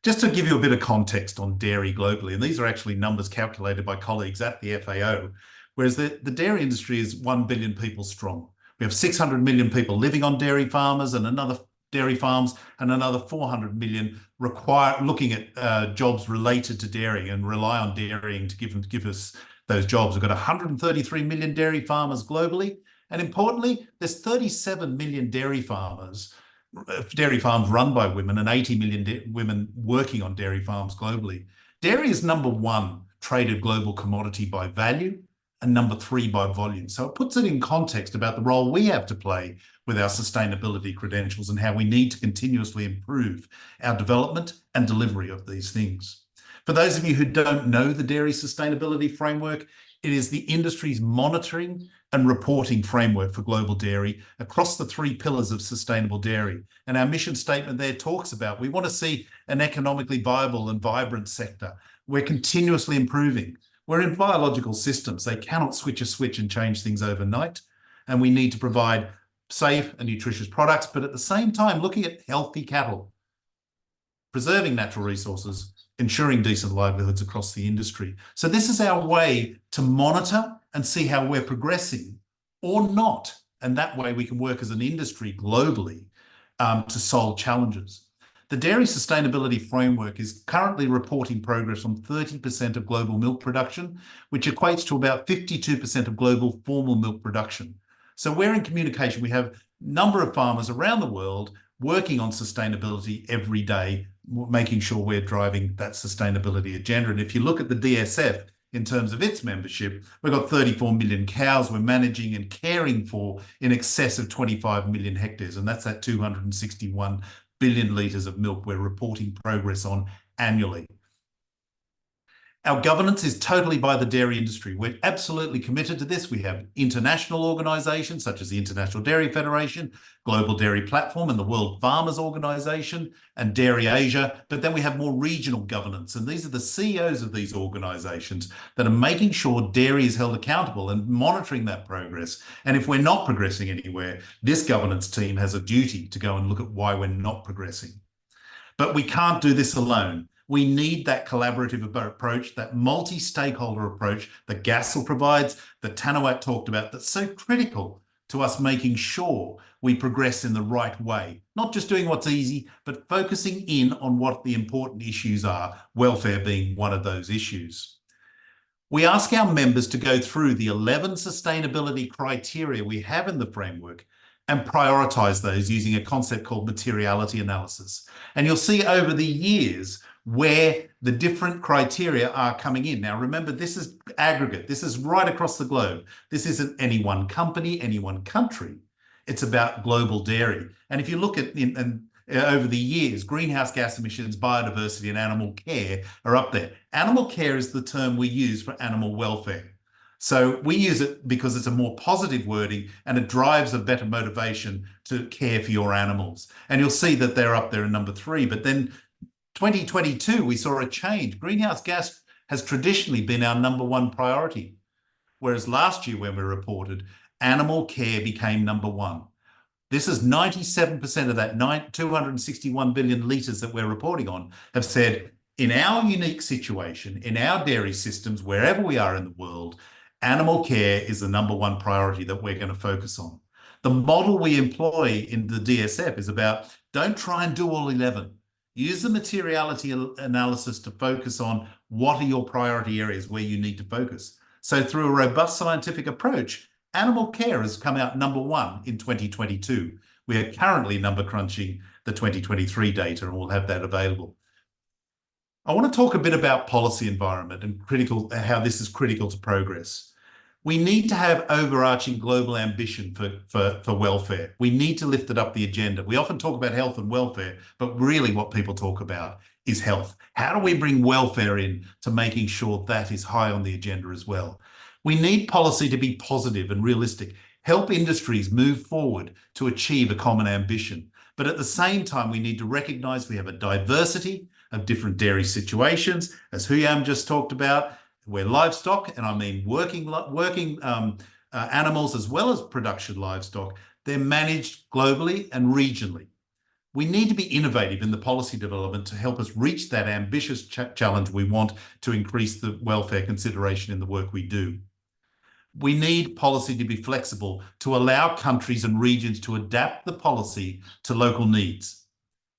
Just to give you a bit of context on dairy globally, and these are actually numbers calculated by colleagues at the FAO, whereas the dairy industry is 1 billion people strong. We have 600 million people living on dairy farmers and another dairy farms and another 400 million looking at jobs related to dairy and rely on dairying to give us those jobs. We've got 133 million dairy farmers globally. And importantly, there's 37 million dairy farms run by women and 80 million women working on dairy farms globally. Dairy is number one traded global commodity by value and number 3 by volume. So it puts it in context about the role we have to play with our sustainability credentials and how we need to continuously improve our development and delivery of these things. For those of you who don't know the Dairy Sustainability Framework, it is the industry's monitoring and reporting framework for global dairy across the 3 pillars of sustainable dairy. And our mission statement there talks about we want to see an economically viable and vibrant sector. We're continuously improving. We're in biological systems. They cannot switch a switch and change things overnight. And we need to provide safe and nutritious products, but at the same time, looking at healthy cattle, preserving natural resources, ensuring decent livelihoods across the industry. So this is our way to monitor and see how we're progressing or not. And that way we can work as an industry globally to solve challenges. The Dairy Sustainability Framework is currently reporting progress on 30% of global milk production, which equates to about 52% of global formal milk production. So we're in communication. We have a number of farmers around the world working on sustainability every day, making sure we're driving that sustainability agenda. And if you look at the DSF in terms of its membership, we've got 34 million cows we're managing and caring for in excess of 25 million hectares. And that's at 261 billion litres of milk we're reporting progress on annually. Our governance is totally by the dairy industry. We're absolutely committed to this. We have international organisations such as the International Dairy Federation, Global Dairy Platform and the World Farmers Organization and Dairy Asia. But then we have more regional governance. And these are the CEOs of these organisations that are making sure dairy is held accountable and monitoring that progress. And if we're not progressing anywhere, this governance team has a duty to go and look at why we're not progressing. But we can't do this alone. We need that collaborative approach, that multi-stakeholder approach that GASL provides, that Tanawat talked about, that's so critical to us making sure we progress in the right way. Not just doing what's easy, but focusing in on what the important issues are, welfare being one of those issues. We ask our members to go through the 11 sustainability criteria we have in the framework and prioritise those using a concept called materiality analysis. And you'll see over the years where the different criteria are coming in. Now, remember, this is aggregate. This is right across the globe. This isn't any one company, any one country. It's about global dairy. And if you look at over the years, greenhouse gas emissions, biodiversity, and animal care are up there. Animal care is the term we use for animal welfare. So we use it because it's a more positive wording and it drives a better motivation to care for your animals. And you'll see that they're up there in number 3. But then 2022, we saw a change. Greenhouse gas has traditionally been our number 1 priority. Whereas last year when we reported, animal care became number 1. This is 97% of that 261 billion litres that we're reporting on have said, in our unique situation, in our dairy systems, wherever we are in the world, animal care is the number 1 priority that we're going to focus on. The model we employ in the DSF is about, don't try and do all 11. Use the materiality analysis to focus on what are your priority areas where you need to focus. So through a robust scientific approach, animal care has come out number 1 in 2022. We are currently number crunching the 2023 data, and we'll have that available. I want to talk a bit about policy environment and how this is critical to progress. We need to have overarching global ambition for welfare. We need to lift it up the agenda. We often talk about health and welfare, but really what people talk about is health. How do we bring welfare in to making sure that is high on the agenda as well? We need policy to be positive and realistic, help industries move forward to achieve a common ambition. But at the same time, we need to recognise we have a diversity of different dairy situations, as Huyam just talked about, where livestock, and I mean working animals as well as production livestock, they're managed globally and regionally. We need to be innovative in the policy development to help us reach that ambitious challenge we want to increase the welfare consideration in the work we do. We need policy to be flexible to allow countries and regions to adapt the policy to local needs.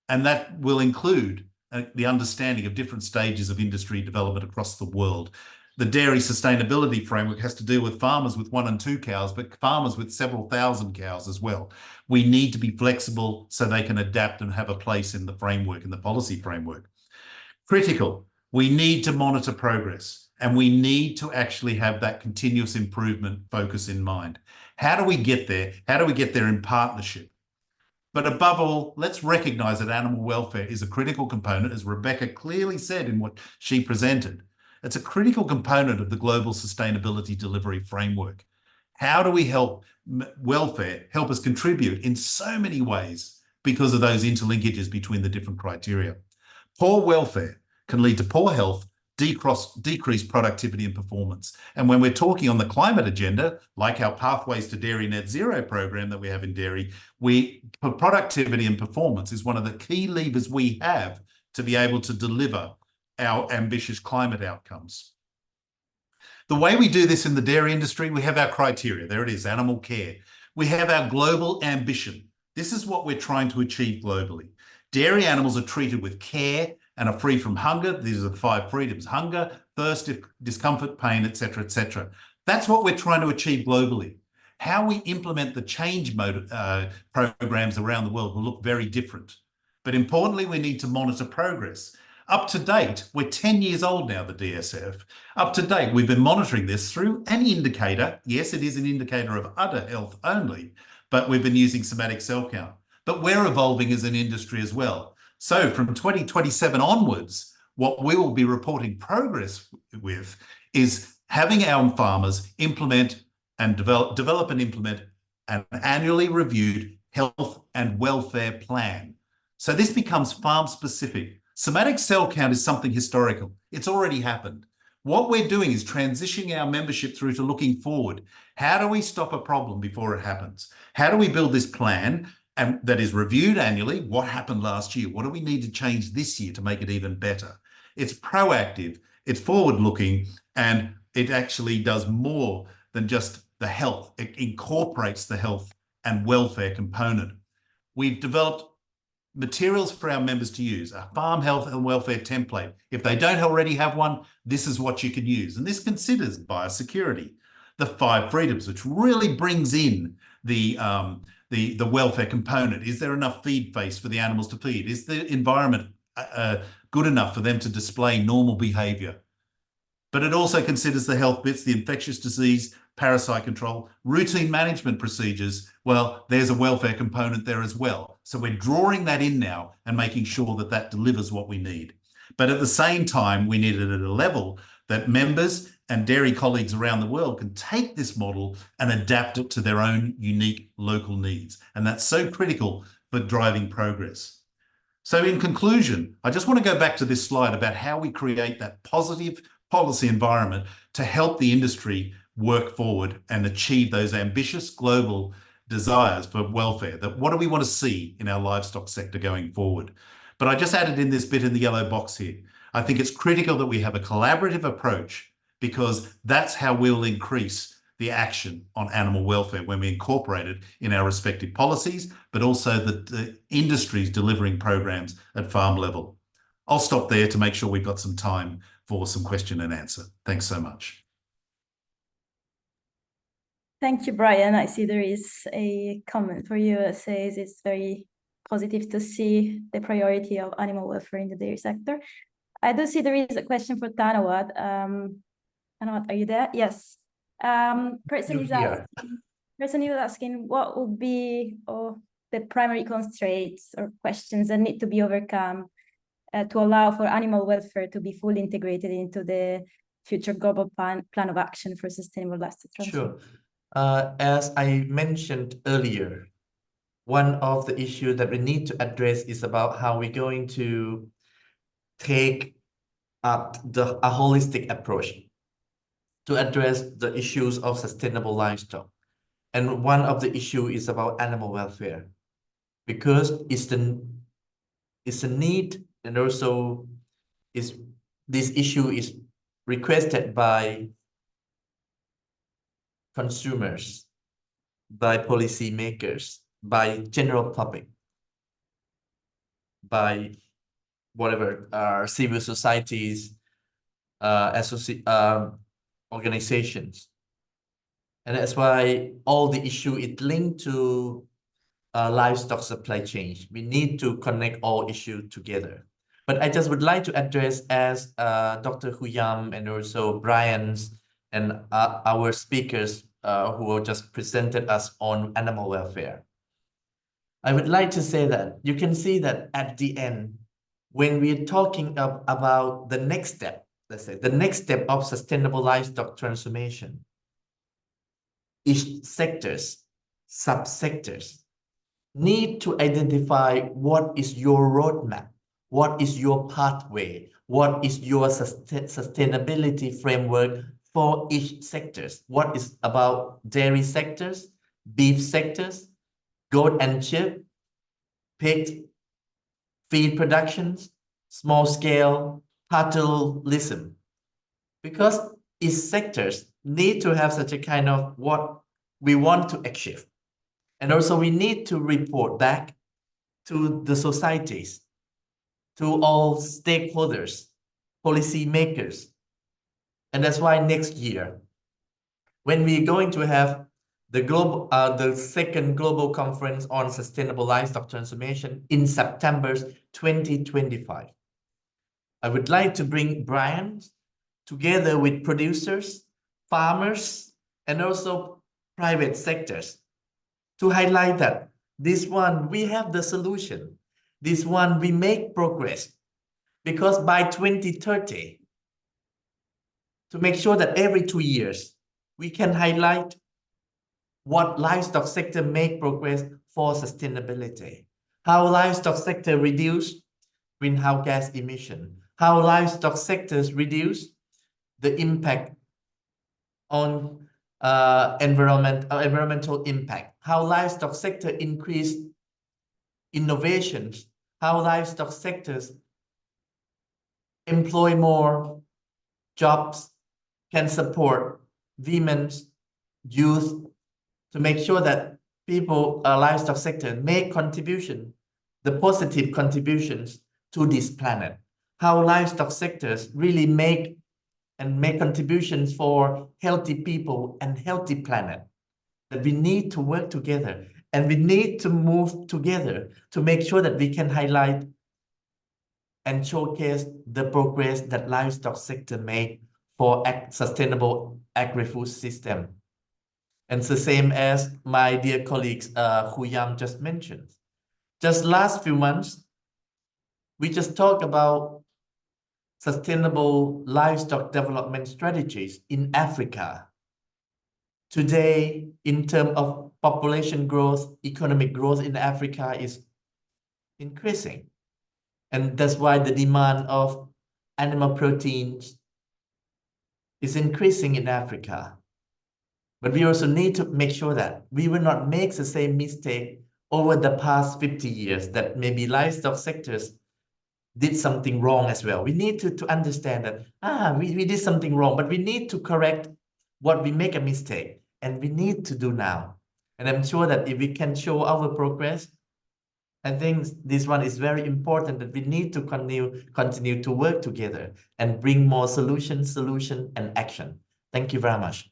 And that will include the understanding of different stages of industry development across the world. The dairy sustainability framework has to deal with farmers with 1 and 2 cows, but farmers with several thousand cows as well. We need to be flexible so they can adapt and have a place in the framework, in the policy framework. Critical, we need to monitor progress, and we need to actually have that continuous improvement focus in mind. How do we get there? How do we get there in partnership? But above all, let's recognise that animal welfare is a critical component, as Rebecca clearly said in what she presented. It's a critical component of the global sustainability delivery framework. How do we help welfare help us contribute in so many ways because of those interlinkages between the different criteria? Poor welfare can lead to poor health, decreased productivity and performance. And when we're talking on the climate agenda, like our Pathways to Dairy Net Zero program that we have in dairy, productivity and performance is one of the key levers we have to be able to deliver our ambitious climate outcomes. The way we do this in the dairy industry, we have our criteria. There it is, animal care. We have our global ambition. This is what we're trying to achieve globally. Dairy animals are treated with care and are free from hunger. These are the 5 freedoms: hunger, thirst, discomfort, pain, etc., etc. That's what we're trying to achieve globally. How we implement the change mode programs around the world will look very different. But importantly, we need to monitor progress. Up to date, we're 10 years old now, the DSF. Up to date, we've been monitoring this through an indicator. Yes, it is an indicator of udder health only, but we've been using somatic cell count. But we're evolving as an industry as well. So from 2027 onwards, what we will be reporting progress with is having our farmers implement and develop and implement an annually reviewed health and welfare plan. So this becomes farm specific. Somatic cell count is something historical. It's already happened. What we're doing is transitioning our membership through to looking forward. How do we stop a problem before it happens? How do we build this plan? and that is reviewed annually. What happened last year? What do we need to change this year to make it even better? It's proactive, it's forward-looking, and it actually does more than just the health. It incorporates the health and welfare component. We've developed materials for our members to use, a farm health and welfare template. If they don't already have one, this is what you can use. And this considers biosecurity, the 5 freedoms, which really brings in the welfare component. Is there enough feed face for the animals to feed? Is the environment good enough for them to display normal behavior? But it also considers the health bits, the infectious disease, parasite control, routine management procedures. Well, there's a welfare component there as well. So we're drawing that in now and making sure that that delivers what we need. But at the same time, we need it at a level that members and dairy colleagues around the world can take this model and adapt it to their own unique local needs. And that's so critical for driving progress. So in conclusion, I just want to go back to this slide about how we create that positive policy environment to help the industry work forward and achieve those ambitious global desires for welfare. That what do we want to see in our livestock sector going forward? But I just added in this bit in the yellow box here. I think it's critical that we have a collaborative approach, because that's how we'll increase the action on animal welfare when we incorporate it in our respective policies, but also the industries delivering programs at farm level. I'll stop there to make sure we've got some time for some question and answer. Thanks so much. Thank you, Brian. I see there is a comment for you that says it's very positive to see the priority of animal welfare in the dairy sector. I do see there is a question for Tanawat. Tanawat, are you there? Yes. Person is asking what would be the primary constraints or questions that need to be overcome to allow for animal welfare to be fully integrated into the future global plan of action for sustainable livestock transformation. Sure. As I mentioned earlier, one of the issues that we need to address is about how we're going to take up a holistic approach to address the issues of sustainable livestock. And one of the issues is about animal welfare, because it's a need, and also this issue is requested by consumers, by policymakers, by general public, by whatever civil societies, organizations. And that's why all the issue is linked to livestock supply chain. We need to connect all issues together. But I just would like to address, as Dr. Huyam and also Brian's and our speakers who just presented us on animal welfare. I would like to say that you can see that at the end, when we're talking about the next step, let's say the next step of sustainable livestock transformation, each sectors, subsectors, need to identify what is your roadmap, what is your pathway, what is your sustainability framework for each sectors. What is about dairy sectors, beef sectors, goat and sheep, pig, feed productions, small scale, patriotism. Because each sectors need to have such a kind of what we want to achieve. And also we need to report back to the societies, to all stakeholders, policy makers. And that's why next year, when we're going to have the second global conference on sustainable livestock transformation in September 2025, I would like to bring Brian together with producers, farmers, and also private sectors to highlight that this one, we have the solution. This one, we make progress. Because by 2030, to make sure that every 2 years, we can highlight what livestock sector make progress for sustainability, how livestock sector reduce greenhouse gas emission, how livestock sectors reduce the impact on environmental impact, how livestock sector increase innovations, how livestock sectors employ more jobs, can support women, youth, to make sure that people, livestock sector make contribution, the positive contributions to this planet. How livestock sectors really make contributions for healthy people and healthy planet. That we need to work together and we need to move together to make sure that we can highlight and showcase the progress that livestock sector made for sustainable agri-food system. And it's the same as my dear colleagues Hu Yam just mentioned. Just last few months, we just talked about sustainable livestock development strategies in Africa. Today, in terms of population growth, economic growth in Africa is increasing. And that's why the demand of animal proteins is increasing in Africa. But we also need to make sure that we will not make the same mistake over the past 50 years that maybe livestock sectors did something wrong as well. We need to understand that, we did something wrong, but we need to correct what we make a mistake, and we need to do now. And I'm sure that if we can show our progress, I think this one is very important, that we need to continue to work together and bring more solution and action. Thank you very much.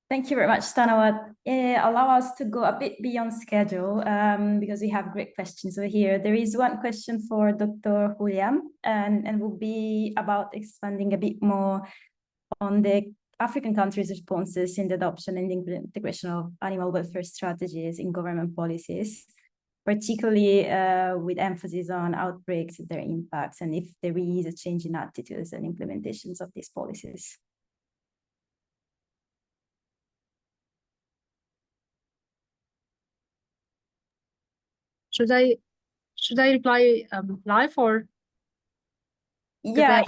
Thank you very much, Tanawat. Allow us to go a bit beyond schedule because we have great questions over here. There is one question for Dr. Hu Yam, and will be about expanding a bit more on the African countries' responses in the adoption and integration of animal welfare strategies in government policies, particularly with emphasis on outbreaks, their impacts, and if there is a change in attitudes and implementations of these policies. Should I reply live or? Yeah,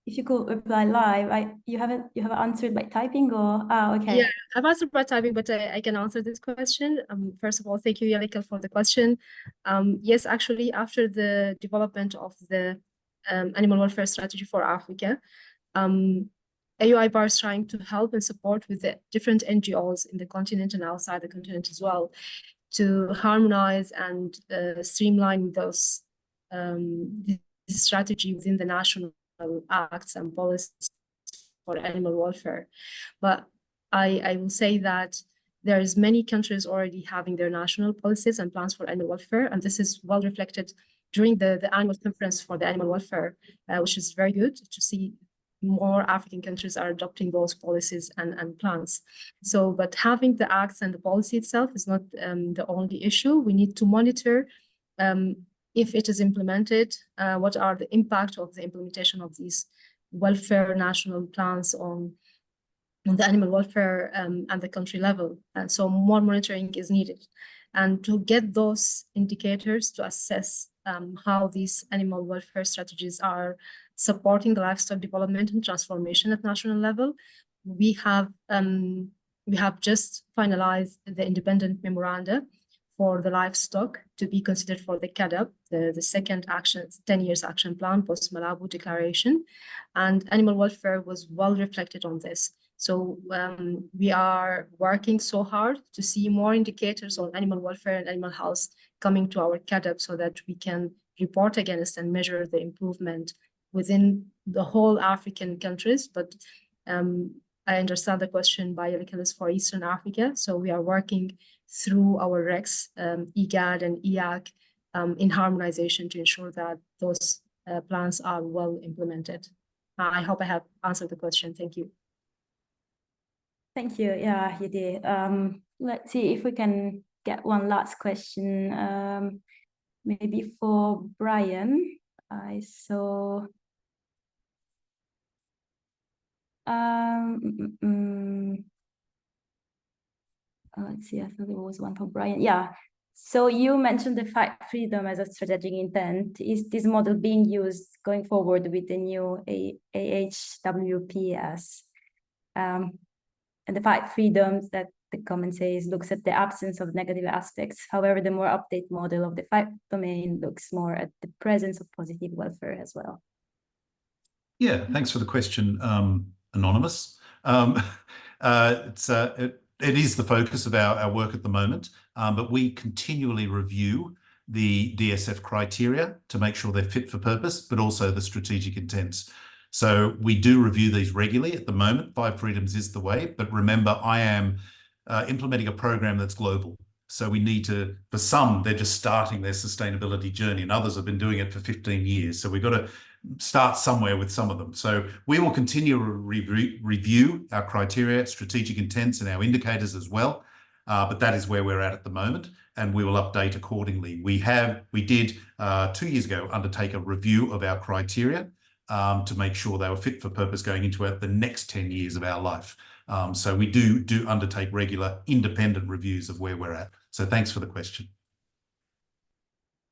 if you could reply live. You have answered by typing or okay. Yeah, I've answered by typing, but I can answer this question. First of all, thank you, Yalika, for the question. Yes, actually, after the development of the animal welfare strategy for Africa, AU-IBAR is trying to help and support with the different NGOs in the continent and outside the continent as well, to harmonize and streamline those this strategy within the national acts and policies for animal welfare. But I will say that there's many countries already having their national policies and plans for animal welfare, and this is well reflected during the annual conference for the animal welfare, which is very good to see more African countries are adopting those policies and plans. So, but having the acts and the policy itself is not the only issue. We need to monitor if it is implemented, what are the impact of the implementation of these welfare national plans on the animal welfare and the country level. And so more monitoring is needed. And to get those indicators to assess how these animal welfare strategies are supporting the livestock development and transformation at national level, we have just finalized the independent memoranda for the livestock to be considered for the CADAP, the second action, 10 years action plan, post-Malabo declaration, and animal welfare was well reflected on this. So we are working so hard to see more indicators on animal welfare and animal health coming to our CADAP so that we can report against and measure the improvement within the whole African countries. But I understand the question by Yalika for Eastern Africa. So we are working through our RECs, IGAD and IAC, in harmonization to ensure that those plans are well implemented. I hope I have answered the question. Thank you. Thank you. Yeah, you did. Let's see if we can get one last question. Maybe for Brian. I saw. Let's see, I thought there was one for Brian. Yeah. So you mentioned the 5 freedom as a strategic intent. Is this model being used going forward with the new AHWPS? And the 5 freedoms that the comment says, looks at the absence of negative aspects. However, the more updated model of the 5th domain looks more at the presence of positive welfare as well. Yeah, thanks for the question, Anonymous. It is the focus of our work at the moment, but we continually review the DSF criteria to make sure they're fit for purpose, but also the strategic intents. So we do review these regularly at the moment. 5 freedoms is the way, but remember, I am implementing a program that's global. So we need to, for some, they're just starting their sustainability journey, and others have been doing it for 15 years. So we've got to start somewhere with some of them. So we will continue to review our criteria, strategic intents, and our indicators as well. But that is where we're at the moment, and we will update accordingly. We did 2 years ago undertake a review of our criteria to make sure they were fit for purpose going into the next 10 years of our life. So we do undertake regular independent reviews of where we're at. So thanks for the question.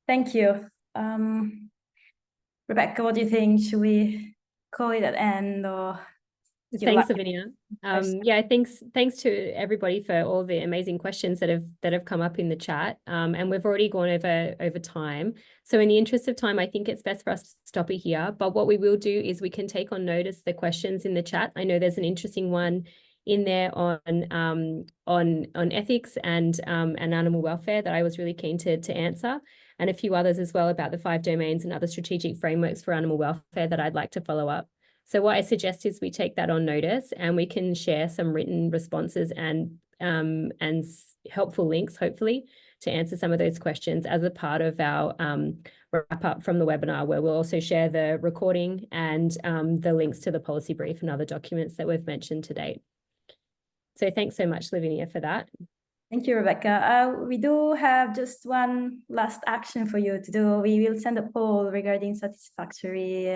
Thank you. Rebecca, what do you think? Should we call it at end, or? Thanks, Lavinia. Yeah, thanks to everybody for all the amazing questions that have come up in the chat. And we've already gone over time. So in the interest of time, I think it's best for us to stop it here. But what we will do is we can take on notice the questions in the chat. I know there's an interesting one in there on ethics and animal welfare that I was really keen to answer, and a few others as well about the 5 domains and other strategic frameworks for animal welfare that I'd like to follow up. So what I suggest is we take that on notice, and we can share some written responses and helpful links, hopefully, to answer some of those questions as a part of our wrap up from the webinar, where we'll also share the recording and the links to the policy brief and other documents that we've mentioned to date. So thanks so much, Lavinia, for that. Thank you, Rebecca. We do have just one last action for you to do. We will send a poll regarding satisfactory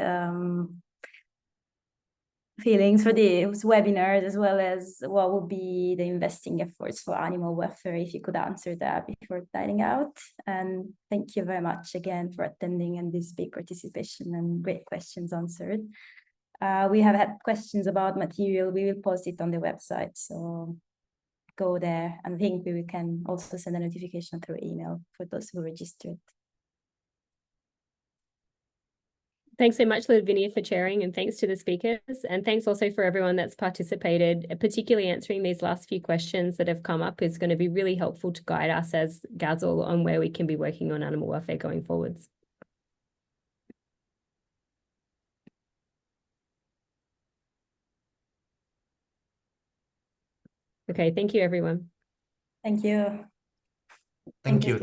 feelings for this webinar, as well as what will be the investing efforts for animal welfare, if you could answer that before dining out. And thank you very much again for attending and this big participation and great questions answered. We have had questions about material. We will post it on the website, so go there. And I think we can also send a notification through email for those who registered. Thanks so much, Lavinia, for chairing, and thanks to the speakers. And thanks also for everyone that's participated, particularly answering these last few questions that have come up is going to be really helpful to guide us as GASL on where we can be working on animal welfare going forwards. Okay, thank you, everyone. Thank you. Thank you.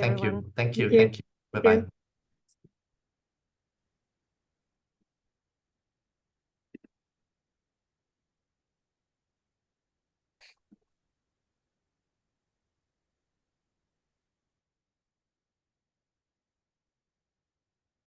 Bye-bye.